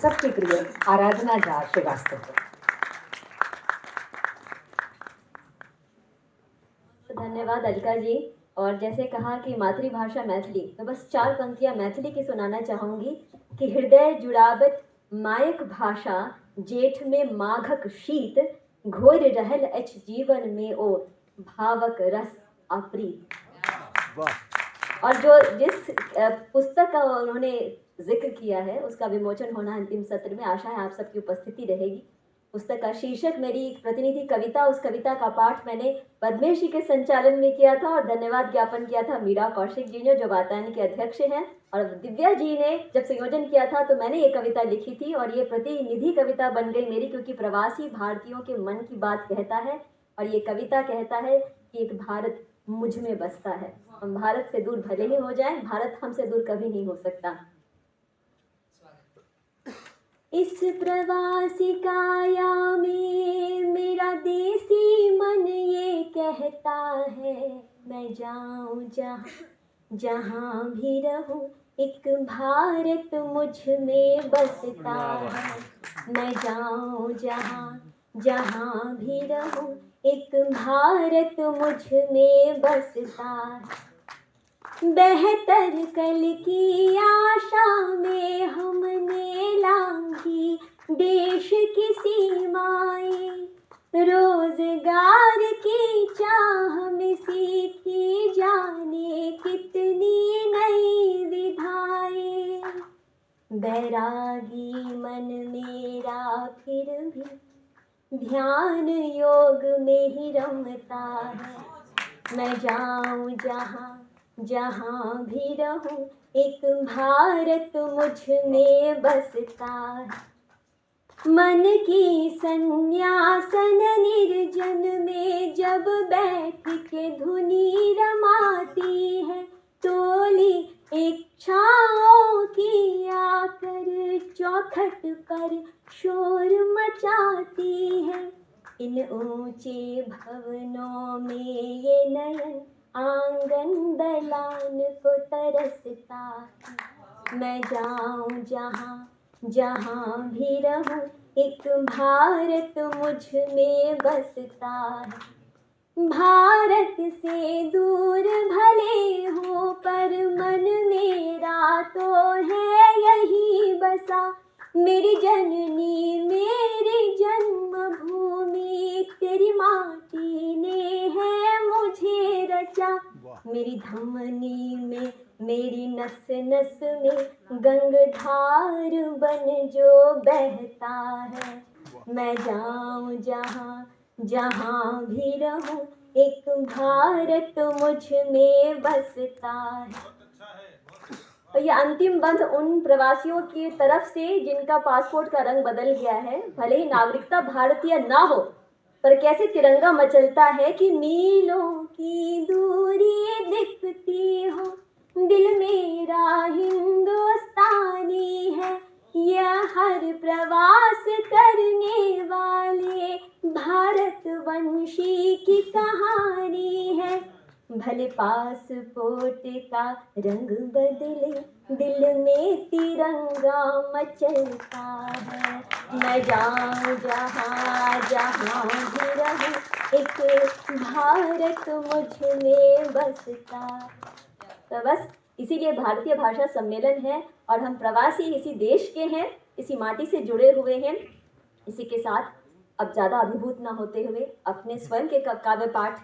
सबके प्रिय आराधना झा श्रीवास्तव को। धन्यवाद अलका जी। और जैसे कहा कि मातृभाषा मैथिली, तो बस 4 पंक्तियां मैथिली की सुनाना चाहूँगी कि हृदय जुड़ावत मायक भाषा, जेठ में माघक शीत, घोर रहल अछि जीवन में ओ भावक रस अप्रीत। और जो जिस पुस्तक का उन्होंने जिक्र किया है उसका विमोचन होना अंतिम सत्र में, आशा है आप सबकी उपस्थिति रहेगी। पुस्तक का शीर्षक मेरी एक प्रतिनिधि कविता, उस कविता का पाठ मैंने पद्मेश जी के संचालन में किया था और धन्यवाद ज्ञापन किया था मीरा कौशिक जी ने, जो वातायन के अध्यक्ष हैं। और दिव्या जी ने जब संयोजन किया था तो मैंने ये कविता लिखी थी और ये प्रतिनिधि कविता बन गई मेरी, क्योंकि प्रवासी भारतीयों के मन की बात कहता है। और ये कविता कहता है कि एक भारत मुझ में बसता है। हम भारत से दूर भले ही हो जाएं, भारत हमसे दूर कभी नहीं हो सकता। इस प्रवासी काया में मेरा देसी मन ये कहता है, मैं जाऊं जहाँ जहाँ भी रहूं एक भारत मुझ में बसता है। मैं जाऊं जहाँ जहाँ भी रहूं एक भारत मुझ में बसता है। बेहतर कल की आशा में हमने लांघी देश की सीमाएं, रोजगार की चाह में सीखी जाने कितनी नई विधाएं। बैरागी मन मेरा फिर भी ध्यान योग में ही रमता है। मैं जाऊं जहाँ जहाँ भी रहूं एक भारत मुझ में बसता है। मन की संन्यासन निर्जन में जब बैठ के धुनी रमाती है, टोली इच्छाओं की आकर चौखट पर शोर मचाती है। इन ऊंचे भवनों में ये नयन आंगन दलान को तरसता है। मैं जाऊं जहाँ जहाँ भी रहूं एक भारत मुझ में बसता है। भारत से दूर भले हो पर मन मेरा तो है यही बसा। मेरी जननी मेरी जन्मभूमि तेरी माटी ने है मुझे रचा। मेरी धमनी में मेरी नस नस में गंगाधार बन जो बहता है। मैं जाऊं जहाँ जहाँ भी रहूं एक भारत मुझ में बसता है। और ये अंतिम बंद उन प्रवासियों की तरफ से जिनका पासपोर्ट का रंग बदल गया है, भले ही नागरिकता भारतीय ना हो, पर कैसे तिरंगा मचलता है कि मीलों की दूरी दिखती हो, दिल मेरा हिंदुस्तानी है। यह हर प्रवास करने वाले भारतवंशी की कहानी है। भले पासपोर्ट का रंग बदले, दिल में तिरंगा मचलता है। मैं जाऊं जहाँ जहाँ भी रहूं एक भारत मुझ में बसता। तो बस इसीलिए भारतीय भाषा सम्मेलन है और हम प्रवासी इसी देश के हैं, इसी माटी से जुड़े हुए हैं। इसी के साथ अब ज़्यादा अभिभूत ना होते हुए अपने स्वयं के काव्य पाठ